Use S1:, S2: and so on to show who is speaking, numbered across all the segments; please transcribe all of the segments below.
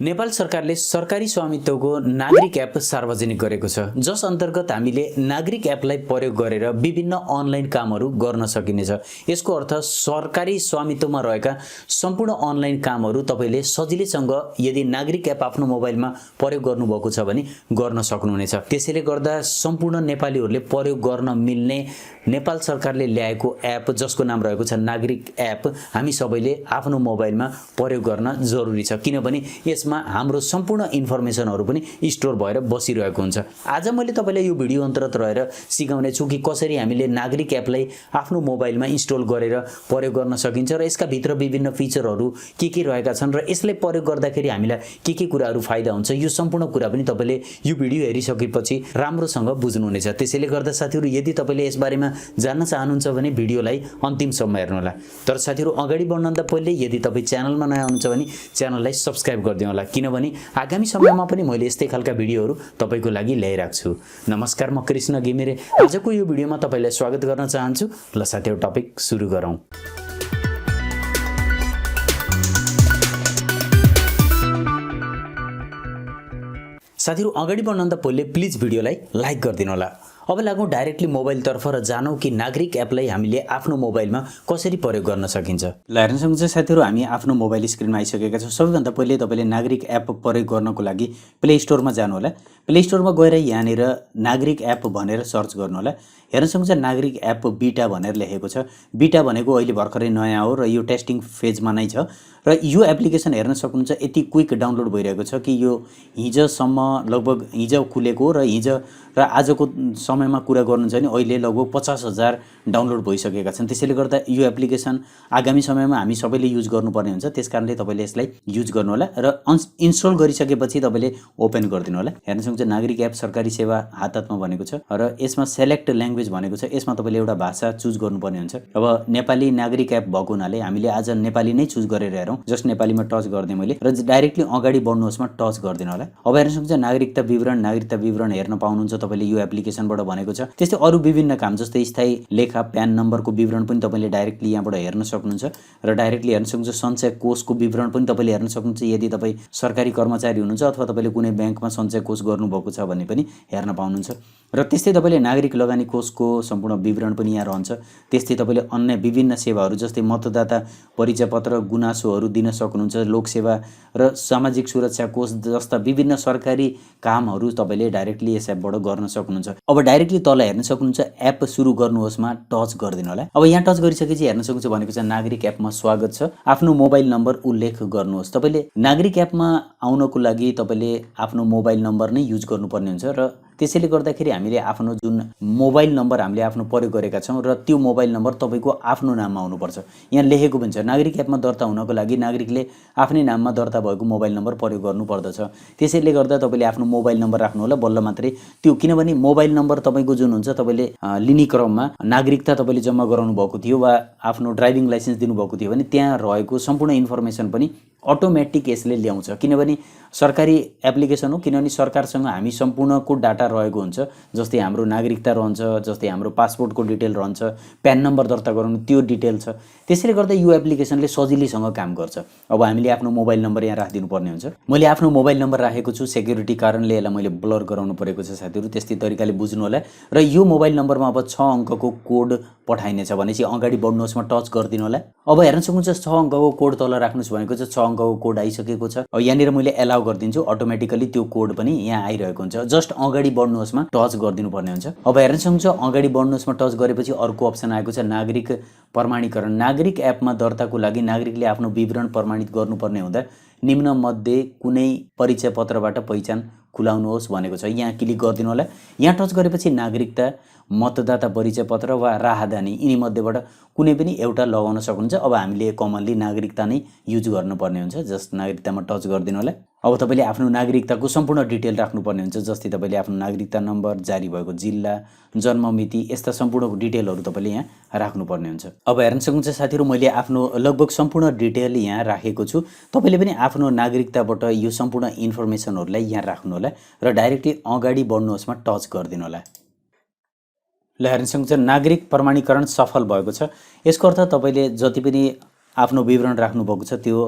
S1: नेपाल सरकारले सरकारी स्वामित्वको नागरिक एप सार्वजनिक गरेको छ, जस अन्तर्गत हामीले नागरिक एपलाई प्रयोग गरेर विभिन्न अनलाइन कामहरू गर्न सकिनेछ। यसको अर्थ सरकारी स्वामित्वमा रहेका सम्पूर्ण अनलाइन कामहरू तपाईले सजिलैसँग यदि नागरिक एप आफ्नो मोबाइलमा प्रयोग गर्नुभएको छ भने गर्न सक्नुहुनेछ। त्यसैले गर्दा सम्पूर्ण नेपालीहरूले प्रयोग गर्न मिल्ने नेपाल सरकारले ल्याएको एप जसको नाम रहेको छ नागरिक एप हामी सबैले आफ्नो मोबाइलमा प्रयोग गर्न जरुरी छ, किनभने यसमा हाम्रो सम्पूर्ण इन्फर्मेसनहरू पनि स्टोर भएर बसिरहेको हुन्छ। आज मैले तपाईलाई यो भिडियो अन्तर्गत रहेर सिकाउने छु कि कसरी हामीले नागरिक एपलाई आफ्नो मोबाइलमा इन्स्टल गरेर प्रयोग गर्न सकिन्छ र यसका भित्र विभिन्न फिचरहरू के रहेका छन् र यसलाई प्रयोग गर्दाखेरि हामीलाई के कुराहरू फाइदा हुन्छ, यो सम्पूर्ण कुरा पनि तपाईले यो भिडियो हेरिसकेपछि राम्रोसँग बुझ्नुहुनेछ। त्यसैले गर्दा साथीहरू यदि तपाईले यस बारेमा जान्न चाहनुहुन्छ भने भिडियोलाई अन्तिमसम्म हेर्नुहोला। तर साथीहरू अगाडि बढ्नुभन्दा पहिले यदि तपाई च्यानलमा नयाँ हुनुहुन्छ भने च्यानललाई सब्स्क्राइब गरिदिनु होला, किनभने आगामी समयमा पनि मैले यस्तै खालका भिडियोहरू तपाईको लागि ल्याइराख्छु छु। नमस्कार, म कृष्णघिमिरे आजको यो भिडियोमा तपाईलाई स्वागत गर्न चाहन्छु। ल साथीहरू टपिक सुरु गरौँ। साथीहरू अगाडि बढ्नुभन्दा पहिले प्लिज भिडियोलाई लाइक गरिदिनु होला। अब लागौँ डाइरेक्टली मोबाइलतर्फ र जानौँ कि नागरिक एपलाई हामीले आफ्नो मोबाइलमा कसरी प्रयोग गर्न सकिन्छ। ल हेर्न सक्नुहुन्छ साथीहरू, हामी आफ्नो मोबाइल स्क्रिनमा आइसकेका छौँ। सबैभन्दा पहिले तपाईँले नागरिक एप प्रयोग गर्नको लागि प्ले स्टोरमा जानु होला। प्ले स्टोरमा गएर यहाँनिर नागरिक एप भनेर सर्च गर्नु होला। हेर्न सक्नुहुन्छ नागरिक एप बीटा भनेर लेखेको छ। बीटा भनेको अहिले भर्खरै नयाँ हो र यो टेस्टिङ फेजमा नै छ र यो एप्लिकेसन हेर्न सक्नुहुन्छ यति क्विक डाउनलोड भइरहेको छ कि यो हिजोसम्म लगभग हिजो खुलेको र हिजो र आजको समयमा कुरा गर्नुहुन्छ भने अहिले लगभग 50,000 डाउनलोड भइसकेका छन्। त्यसैले गर्दा यो एप्लिकेसन आगामी समयमा हामी सबैले युज गर्नुपर्ने हुन्छ। त्यसकारणले तपाईँले यसलाई युज गर्नु होला र इन्स्टल गरिसकेपछि तपाईँले ओपन गरिदिनु होला। हेर्न सक्नुहुन्छ नागरिक एप सरकारी सेवा हातमा भनेको छ र यसमा सेलेक्ट ल्याङ्ग्वेज भनेको छ। यसमा तपाईँले एउटा भाषा चुज गर्नुपर्ने हुन्छ। अब नेपाली नागरिक एप भएको हुनाले हामीले आज नेपाली नै चुज गरेर हेरौँ। जस्ट नेपालीमा टच गर्दै मैले र डाइरेक्टली अगाडि बढ्नुहोसमा टच गरिदिनु होला। अब हेर्न सक्नुहुन्छ नागरिकता विवरण हेर्न पाउनुहुन्छ तपाईँले यो एप्लिकेसनबाट भनेको छ। त्यस्तै अरू विभिन्न काम जस्तै स्थायी लेखा प्यान नम्बरको विवरण पनि तपाईँले डाइरेक्टली यहाँबाट हेर्न सक्नुहुन्छ र डाइरेक्टली हेर्न सक्नुहुन्छ सञ्चय कोषको विवरण पनि तपाईँले हेर्न सक्नुहुन्छ। यदि तपाईँ सरकारी कर्मचारी हुनुहुन्छ अथवा तपाईँले कुनै ब्याङ्कमा सञ्चय कोष गर्नुभएको छ भने पनि हेर्न पाउनुहुन्छ र त्यस्तै तपाईँले नागरिक लगानी कोषको सम्पूर्ण विवरण पनि यहाँ रहन्छ। त्यस्तै तपाईँले अन्य विभिन्न सेवाहरू जस्तै मतदाता परिचय पत्र गुनासोहरू दिन सक्नुहुन्छ। लोकसेवा र सामाजिक सुरक्षा कोष जस्ता विभिन्न सरकारी कामहरू तपाईँले डाइरेक्टली यस एपबाट गर्न सक्नुहुन्छ। अब डाइरेक्टली तल हेर्न सक्नुहुन्छ एप सुरु गर्नुहोसमा टच गरिदिनु होला। अब यहाँ टच गरिसकेपछि हेर्न सक्नुहुन्छ भनेको छ नागरिक एपमा स्वागत छ, आफ्नो मोबाइल नम्बर उल्लेख गर्नुहोस्। तपाईँले नागरिक एपमा आउनको लागि तपाईँले आफ्नो मोबाइल नम्बर नै युज गर्नुपर्ने हुन्छ र त्यसैले गर्दाखेरि हामीले आफ्नो जुन मोबाइल नम्बर हामीले आफ्नो प्रयोग गरेका छौँ र त्यो मोबाइल नम्बर तपाईँको आफ्नो नाममा हुनुपर्छ। यहाँ लेखेको पनि छ नागरिक एपमा दर्ता हुनको लागि नागरिकले आफ्नै नाममा दर्ता भएको मोबाइल नम्बर प्रयोग गर्नुपर्दछ। त्यसैले गर्दा तपाईँले आफ्नो मोबाइल नम्बर राख्नु होला बल्ल मात्रै त्यो, किनभने मोबाइल नम्बर तपाईँको जुन हुन्छ तपाईँले लिने क्रममा नागरिकता तपाईँले जम्मा गराउनु भएको थियो वा आफ्नो ड्राइभिङ लाइसेन्स दिनुभएको थियो भने त्यहाँ रहेको सम्पूर्ण इन्फर्मेसन पनि अटोमेटिक यसले ल्याउँछ। किनभने सरकारी एप्लिकेसन हो, किनभने सरकारसँग हामी सम्पूर्णको डाटा रहेको हुन्छ। जस्तै हाम्रो नागरिकता रहन्छ, जस्तै हाम्रो पासपोर्टको डिटेल रहन्छ, प्यान नम्बर दर्ता गराउनु त्यो डिटेल छ। त्यसैले गर्दा यो एप्लिकेसनले सजिलैसँग काम गर्छ। अब हामीले आफ्नो मोबाइल नम्बर यहाँ राखिदिनु पर्ने हुन्छ। मैले आफ्नो मोबाइल नम्बर राखेको छु, सेक्युरिटी कारणले यसलाई मैले ब्लर गराउनु परेको छ साथीहरू, त्यस्तै तरिकाले बुझ्नु होला। र यो मोबाइल नम्बरमा अब 6 अङ्कको कोड पठाइनेछ भनेपछि अगाडि बढ्नुहोसमा टच गरिदिनु होला। अब हेर्न सक्नुहुन्छ 6 अङ्कको कोड तल राख्नुहोस् भनेको छ। 6 अङ्कको कोड आइसकेको छ। अब यहाँनिर मैले एलाउ गरिदिन्छु, अटोमेटिकली त्यो कोड पनि यहाँ आइरहेको हुन्छ। जस्ट अगाडि बढ्नुहोसमा टच गरिदिनु पर्ने हुन्छ। अब हेर्न सक्नुहुन्छ अगाडि बढ्नुहोसमा टच गरेपछि अर्को अप्सन आएको छ नागरिक प्रमाणीकरण। नागरिक एपमा दर्ताको लागि नागरिकले आफ्नो विवरण प्रमाणित गर्नुपर्ने हुँदा निम्न मध्ये कुनै परिचय पत्रबाट पहिचान खुलाउनुहोस् भनेको छ। यहाँ क्लिक गरिदिनु होला। यहाँ टच गरेपछि नागरिकता, मतदाता परिचय पत्र वा राहदानी यिनी मध्येबाट कुनै पनि एउटा लगाउन सक्नुहुन्छ। अब हामीले कमनली नागरिकता नै युज गर्नुपर्ने हुन्छ। जस्ट नागरिकतामा टच गरिदिनु होला। अब तपाईँले आफ्नो नागरिकताको सम्पूर्ण डिटेल राख्नुपर्ने हुन्छ। जस्तै तपाईँले आफ्नो नागरिकता नम्बर, जारी भएको जिल्ला, जन्ममिति यस्ता सम्पूर्ण डिटेलहरू तपाईँले यहाँ राख्नुपर्ने हुन्छ। अब हेर्न सक्नुहुन्छ साथीहरू मैले आफ्नो लगभग सम्पूर्ण डिटेल यहाँ राखेको छु। तपाईँले पनि आफ्नो नागरिकताबाट यो सम्पूर्ण इन्फर्मेसनहरूलाई यहाँ राख्नु होला र डाइरेक्टली अगाडि बढ्नुहोसमा टच गरिदिनु होला। ल हेर्न सक्नुहुन्छ नागरिक प्रमाणीकरण सफल भएको छ। यसको अर्थ तपाईँले जति पनि आफ्नो विवरण राख्नु भएको छ त्यो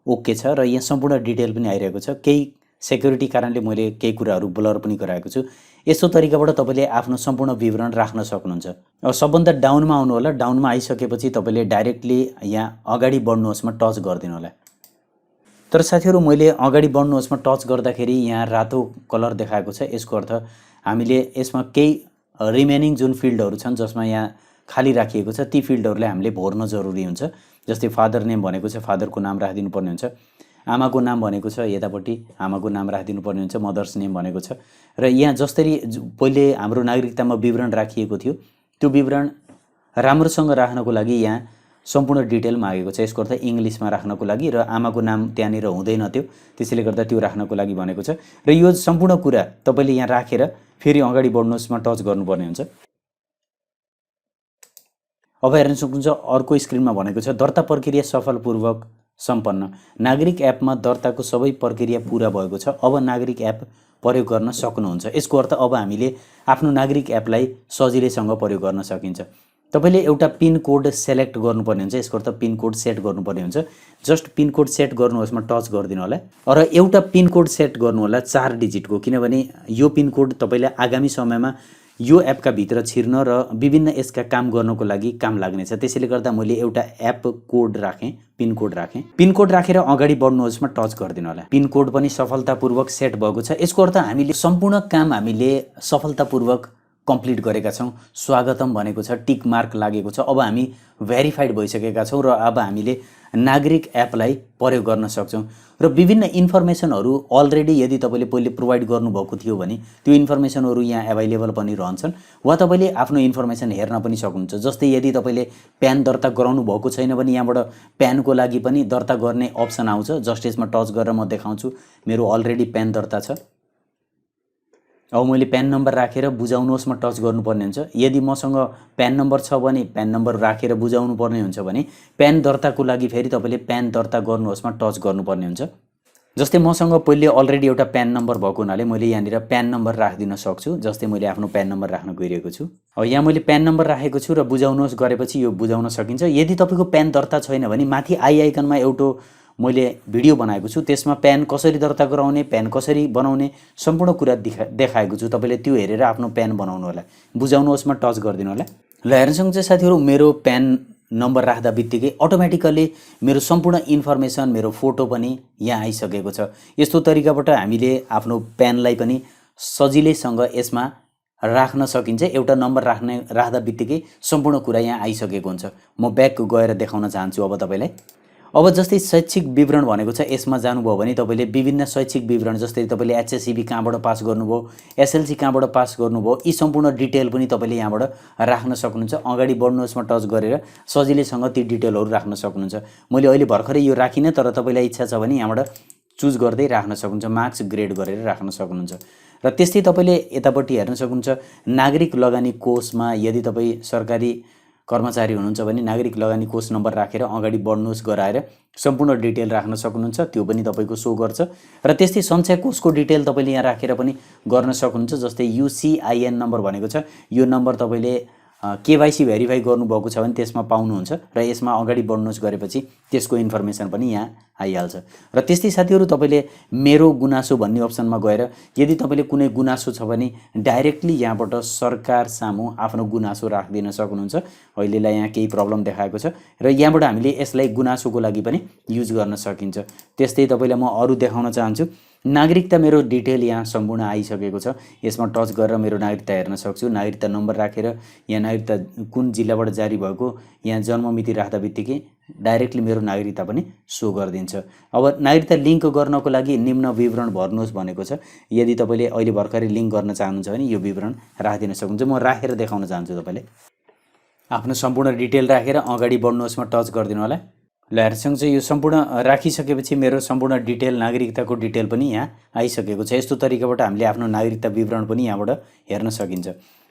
S1: ओके छ र यहाँ सम्पूर्ण डिटेल पनि आइरहेको छ। केही सेक्युरिटी कारणले मैले केही कुराहरू ब्लर पनि गराएको छु। यस्तो तरिकाबाट तपाईँले आफ्नो सम्पूर्ण विवरण राख्न सक्नुहुन्छ। अब सबभन्दा डाउनमा आउनु होला। डाउनमा आइसकेपछि तपाईँले डाइरेक्टली यहाँ अगाडि बढ्नुहोस्मा टच गरिदिनु होला। तर साथीहरू मैले अगाडि बढ्नुहोस्मा टच गर्दाखेरि यहाँ रातो कलर देखाएको छ। यसको अर्थ हामीले यसमा केही रिमेनिङ जुन फिल्डहरू छन् जसमा यहाँ खाली राखिएको छ ती फिल्डहरूलाई हामीले भर्न जरुरी हुन्छ। जस्तै फादर नेम भनेको छ, फादरको नाम राखिदिनु पर्ने हुन्छ। आमाको नाम भनेको छ, यतापट्टि आमाको नाम राखिदिनु पर्ने हुन्छ। मदर्स नेम भनेको छ र यहाँ जसरी पहिले हाम्रो नागरिकतामा विवरण राखिएको थियो त्यो विवरण राम्रोसँग राख्नको लागि यहाँ सम्पूर्ण डिटेल मागेको छ। यसको अर्थ इङ्ग्लिसमा राख्नको लागि र आमाको नाम त्यहाँनिर हुँदैन थियो, त्यसैले गर्दा त्यो राख्नको लागि भनेको छ। र यो सम्पूर्ण कुरा तपाईँले यहाँ राखेर फेरि अगाडि बढ्नुहोस्मा टच गर्नुपर्ने हुन्छ। अब हेर्न सक्नुहुन्छ अर्को स्क्रिनमा भनेको छ दर्ता प्रक्रिया सफलपूर्वक सम्पन्न। नागरिक एपमा दर्ताको सबै प्रक्रिया पुरा भएको छ। अब नागरिक एप प्रयोग गर्न सक्नुहुन्छ। यसको अर्थ अब हामीले आफ्नो नागरिक एपलाई सजिलैसँग प्रयोग गर्न सकिन्छ। तपाईँले एउटा पिन कोड सेलेक्ट गर्नुपर्ने हुन्छ। यसको अर्थ पिन कोड सेट गर्नुपर्ने हुन्छ। जस्ट पिन कोड सेट गर्नुहोस्मा टच गरिदिनु होला र एउटा पिन कोड सेट गर्नु होला 4 डिजिटको, किनभने यो पिन कोड तपाईँले आगामी समयमा यो एपका भित्र छिर्न र विभिन्न यसका काम गर्नको लागि काम लाग्नेछ। त्यसैले गर्दा मैले एउटा एप कोड राखेँ, पिन कोड राखेँ। पिन कोड राखेर अगाडि बढ्नुहोस्मा टच गरिदिनु होला। पिन कोड पनि सफलतापूर्वक सेट भएको छ। यसको अर्थ हामीले सम्पूर्ण काम हामीले सफलतापूर्वक कम्प्लिट गरेका छौँ। स्वागतम भनेको छ, टिक मार्क लागेको छ। अब हामी भेरिफाइड भइसकेका छौँ र अब हामीले नागरिक एपलाई प्रयोग गर्न सक्छौँ। र विभिन्न इन्फर्मेसनहरू अलरेडी यदि तपाईँले पहिले प्रोभाइड गर्नुभएको थियो भने त्यो इन्फर्मेसनहरू यहाँ एभाइलेबल पनि रहन्छन् वा तपाईँले आफ्नो इन्फर्मेसन हेर्न पनि सक्नुहुन्छ। जस्तै यदि तपाईँले प्यान दर्ता गराउनु भएको छैन भने यहाँबाट प्यानको लागि पनि दर्ता गर्ने अप्सन आउँछ। जस्ट यसमा टच गरेर म देखाउँछु, मेरो अलरेडी प्यान दर्ता छ। अब मैले प्यान नम्बर राखेर बुझाउनुहोस्मा टच गर्नुपर्ने हुन्छ। यदि मसँग प्यान नम्बर छ भने प्यान नम्बर राखेर बुझाउनु पर्ने हुन्छ भने प्यान दर्ताको लागि फेरि तपाईँले प्यान दर्ता गर्नुहोस्मा टच गर्नुपर्ने हुन्छ। जस्तै मसँग पहिले अलरेडी एउटा प्यान नम्बर भएको हुनाले मैले यहाँनिर प्यान नम्बर राखिदिन सक्छु। जस्तै मैले आफ्नो प्यान नम्बर राख्न गइरहेको छु। अब यहाँ मैले प्यान नम्बर राखेको छु र बुझाउनुहोस् गरेपछि यो बुझाउन सकिन्छ। यदि तपाईँको प्यान दर्ता छैन भने माथि आई आइकनमा एउटा मैले भिडियो बनाएको छु, त्यसमा प्यान कसरी दर्ता गराउने, प्यान कसरी बनाउने सम्पूर्ण कुरा देखाएको छु। तपाईँले त्यो हेरेर आफ्नो प्यान बनाउनु होला। बुझाउनुहोस्मा टच गरिदिनु होला। ल हेर्न सक्नुहुन्छ साथीहरू, मेरो प्यान नम्बर राख्दा बित्तिकै अटोमेटिकली मेरो सम्पूर्ण इन्फर्मेसन, मेरो फोटो पनि यहाँ आइसकेको छ। यस्तो तरिकाबाट हामीले आफ्नो प्यानलाई पनि सजिलैसँग यसमा राख्न सकिन्छ। एउटा नम्बर राख्दा बित्तिकै सम्पूर्ण कुरा यहाँ आइसकेको हुन्छ। म ब्याक गएर देखाउन चाहन्छु अब तपाईँलाई। अब जस्तै शैक्षिक विवरण भनेको छ, यसमा जानुभयो भने तपाईँले विभिन्न शैक्षिक विवरण जस्तै तपाईँले एचएससीबी कहाँबाट पास गर्नुभयो, एसएलसी कहाँबाट पास गर्नुभयो, यी सम्पूर्ण डिटेल पनि तपाईँले यहाँबाट राख्न सक्नुहुन्छ। अगाडि बढ्नुहोस्मा टच गरेर सजिलैसँग ती डिटेलहरू राख्न सक्नुहुन्छ। मैले अहिले भर्खरै यो राखिनँ, तर तपाईँलाई इच्छा छ भने यहाँबाट चुज गर्दै राख्न सक्नुहुन्छ। मार्क्स ग्रेड गरेर राख्न सक्नुहुन्छ। र त्यस्तै तपाईँले यतापट्टि हेर्न सक्नुहुन्छ नागरिक लगानी कोषमा यदि तपाईँ सरकारी कर्मचारी हुनुहुन्छ भने नागरिक लगानी कोष नम्बर राखेर अगाडि बढ्नुहोस् गराएर सम्पूर्ण डिटेल राख्न सक्नुहुन्छ। त्यो पनि तपाईँको सो गर्छ। र त्यस्तै सञ्चय कोषको डिटेल तपाईँले यहाँ राखेर पनि गर्न सक्नुहुन्छ। जस्तै युसिआइएन नम्बर भनेको छ, यो नम्बर तपाईँले केवाइसी भेरिफाई गर्नुभएको छ भने त्यसमा पाउनुहुन्छ र यसमा अगाडि बढ्नुहोस् गरेपछि त्यसको इन्फर्मेसन पनि यहाँ आइहाल्छ। र त्यस्तै साथीहरू तपाईँले मेरो गुनासो भन्ने अप्सनमा गएर यदि तपाईँले कुनै गुनासो छ भने डाइरेक्टली यहाँबाट सरकार सामु आफ्नो गुनासो राखिदिन सक्नुहुन्छ। अहिलेलाई यहाँ केही प्रब्लम देखाएको छ र यहाँबाट हामीले यसलाई गुनासोको लागि पनि युज गर्न सकिन्छ। त्यस्तै तपाईँलाई म अरू देखाउन चाहन्छु। नागरिकता मेरो डिटेल यहाँ सम्पूर्ण आइसकेको छ। यसमा टच गरेर मेरो नागरिकता हेर्न सक्छु। नागरिकता नम्बर राखेर यहाँ नागरिकता कुन जिल्लाबाट जारी भएको यहाँ जन्ममिति राख्दा बित्तिकै डाइरेक्टली मेरो नागरिकता पनि सो गरिदिन्छ। अब नागरिकता लिङ्क गर्नको लागि निम्न विवरण भर्नुहोस् भनेको छ। यदि तपाईँले अहिले भर्खरै लिङ्क गर्न चाहनुहुन्छ भने यो विवरण राखिदिन सक्नुहुन्छ। म राखेर देखाउन चाहन्छु। तपाईँले आफ्नो सम्पूर्ण डिटेल राखेर अगाडि बढ्नुहोस्मा टच गरिदिनु होला। ल हेर्छौँ चाहिँ यो सम्पूर्ण राखिसकेपछि मेरो सम्पूर्ण डिटेल नागरिकताको डिटेल पनि यहाँ आइसकेको छ। यस्तो तरिकाबाट हामीले आफ्नो नागरिकता विवरण पनि यहाँबाट हेर्न सकिन्छ।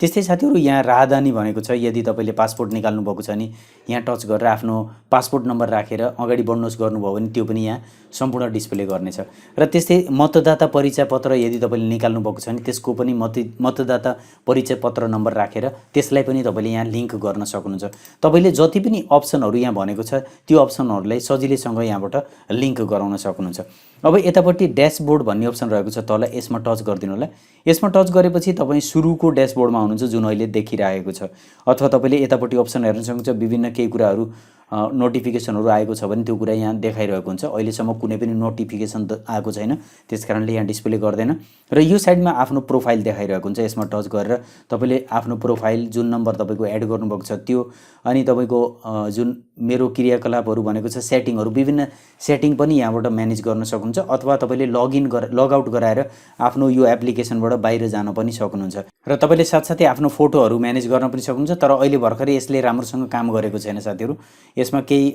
S1: त्यस्तै साथीहरू यहाँ राहदानी भनेको छ। यदि तपाईँले पासपोर्ट निकाल्नु भएको छ नि यहाँ टच गरेर आफ्नो पासपोर्ट नम्बर राखेर अगाडि बढ्नुहोस् गर्नुभयो भने त्यो पनि यहाँ सम्पूर्ण डिस्प्ले गर्नेछ। र त्यस्तै मतदाता परिचय पत्र यदि तपाईँले निकाल्नु भएको छ भने त्यसको पनि मतदाता परिचय पत्र नम्बर राखेर त्यसलाई पनि तपाईँले यहाँ लिङ्क गर्न सक्नुहुन्छ। तपाईँले जति पनि अप्सनहरू यहाँ भनेको छ त्यो अप्सनहरूलाई सजिलैसँग यहाँबाट लिङ्क गराउन सक्नुहुन्छ। अब यतापट्टि ड्यासबोर्ड भन्ने अप्सन रहेको छ तल, यसमा टच गरिदिनु होला। यसमा टच गरेपछि तपाईँ सुरुको ड्यासबोर्डमा हुनुहुन्छ जुन अहिले देखिरहेको छ। अथवा तपाईँले यतापट्टि अप्सन हेर्न सक्नुहुन्छ, विभिन्न केही कुराहरू नोटिफिकेसनहरू आएको छ भने त्यो कुरा यहाँ देखाइरहेको हुन्छ। अहिलेसम्म कुनै पनि नोटिफिकेसन आएको छैन, त्यस कारणले यहाँ डिस्प्ले गर्दैन। र यो साइडमा आफ्नो प्रोफाइल देखाइरहेको हुन्छ। यसमा टच गरेर तपाईँले आफ्नो प्रोफाइल जुन नम्बर तपाईँको एड गर्नुभएको छ त्यो, अनि तपाईँको जुन मेरो क्रियाकलापहरू भनेको छ सेटिङहरू, विभिन्न सेटिङ पनि यहाँबाट म्यानेज गर्न सक्नुहुन्छ। अथवा तपाईँले लगआउट गराएर आफ्नो यो एप्लिकेसनबाट बाहिर जान पनि सक्नुहुन्छ। र तपाईँले साथसाथै आफ्नो फोटोहरू म्यानेज गर्न पनि सक्नुहुन्छ। तर अहिले भर्खरै यसले राम्रोसँग काम गरेको छैन साथीहरू। यसमा केही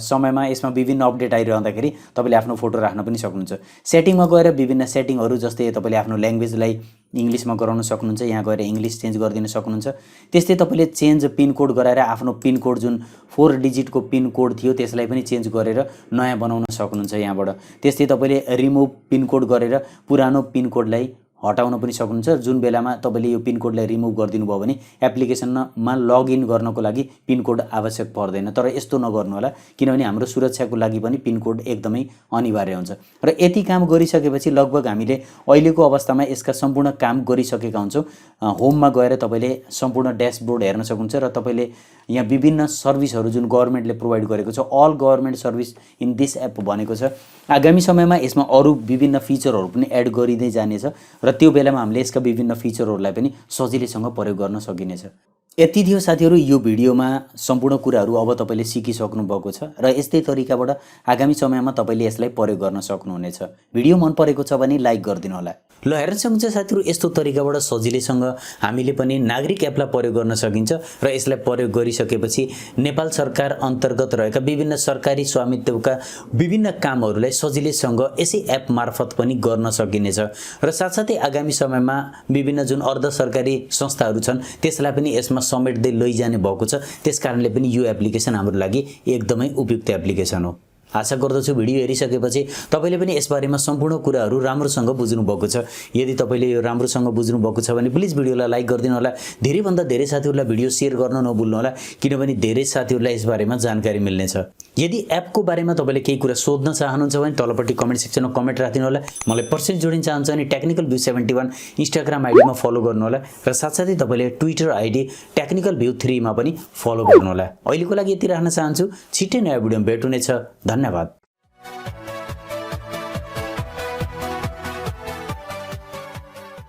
S1: समयमा यसमा विभिन्न अपडेट आइरहँदाखेरि तपाईँले आफ्नो फोटो राख्न पनि सक्नुहुन्छ। सेटिङमा गएर विभिन्न सेटिङहरू जस्तै तपाईँले आफ्नो ल्याङ्ग्वेजलाई इङ्ग्लिसमा गराउन सक्नुहुन्छ, यहाँ गएर इङ्ग्लिस चेन्ज गरिदिन सक्नुहुन्छ। त्यस्तै तपाईँले चेन्ज पिनकोड गराएर आफ्नो पिनकोड जुन 4 डिजिटको पिनकोड थियो त्यसलाई पनि चेन्ज गरेर नयाँ बनाउन सक्नुहुन्छ यहाँबाट। त्यस्तै तपाईँले रिमुभ पिनकोड गरेर पुरानो पिनकोडलाई हटाउन पनि सक्नुहुन्छ। जुन बेलामा तपाईँले यो पिनकोडलाई रिमुभ गरिदिनु भयो भने एप्लिकेसनमा लगइन गर्नको लागि पिनकोड आवश्यक पर्दैन। तर यस्तो नगर्नु होला, किनभने हाम्रो सुरक्षाको लागि पनि पिनकोड एकदमै अनिवार्य हुन्छ। र यति काम गरिसकेपछि लगभग हामीले अहिलेको अवस्थामा यसका सम्पूर्ण काम गरिसकेका हुन्छौँ। होममा गएर तपाईँले सम्पूर्ण ड्यासबोर्ड हेर्न सक्नुहुन्छ र तपाईँले यहाँ विभिन्न सर्भिसहरू जुन गभर्मेन्टले प्रोभाइड गरेको छ, all government service in this app भनेको छ। आगामी समयमा यसमा अरू विभिन्न फिचरहरू पनि एड गरिँदै जानेछ र त्यो बेलामा हामीले यसका विभिन्न फिचरहरूलाई पनि सजिलैसँग प्रयोग गर्न सकिनेछ। यति थियो साथीहरू यो भिडियोमा सम्पूर्ण कुराहरू अब तपाईँले सिकिसक्नु भएको छ र यस्तै तरिकाबाट आगामी समयमा तपाईँले यसलाई प्रयोग गर्न सक्नुहुनेछ। भिडियो मन परेको छ भने लाइक गरिदिनु होला। ल हेर्न सक्नुहुन्छ साथीहरू, यस्तो तरिकाबाट सजिलैसँग हामीले पनि नागरिक एपलाई प्रयोग गर्न सकिन्छ। र यसलाई प्रयोग गरिसकेपछि नेपाल सरकार अन्तर्गत रहेका विभिन्न सरकारी स्वामित्वका विभिन्न कामहरूलाई सजिलैसँग यसै एप मार्फत पनि गर्न सकिनेछ। र साथसाथै आगामी समयमा विभिन्न जुन अर्ध सरकारी संस्थाहरू छन् त्यसलाई पनि यसमा समेट्दै लैजाने भएको छ। त्यसकारणले पनि यो एप्लिकेसन हाम्रो लागि एकदमै उपयुक्त एप्लिकेसन हो। आशा गर्दछु भिडियो हेरिसकेपछि तपाईँले पनि यसबारेमा सम्पूर्ण कुराहरू राम्रोसँग बुझ्नु भएको छ। यदि तपाईँले यो राम्रोसँग बुझ्नु भएको छ भने प्लिज भिडियोलाई लाइक गरिदिनु होला। धेरैभन्दा धेरै साथीहरूलाई भिडियो सेयर गर्न नभुल्नु होला, किनभने धेरै साथीहरूलाई यसबारेमा जानकारी मिल्नेछ। यदि एपको बारेमा तपाईँले केही कुरा सोध्न चाहनुहुन्छ भने तलपट्टि कमेन्ट सेक्सनमा कमेन्ट राखिदिनु होला। मलाई पर्सनली जोडिन चाहन्छ भने टेक्निकलभ्यू 71 इन्स्टाग्राम आइडीमा फलो गर्नु होला र साथसाथै तपाईँले ट्विटर आइडी टेक्निकलभ्यू 3 मा पनि फलो गर्नु होला। अहिलेको लागि यति राख्न चाहन्छु। छिट्टै नयाँ भिडियोमा भेट हुनेछ। धन्यवाद।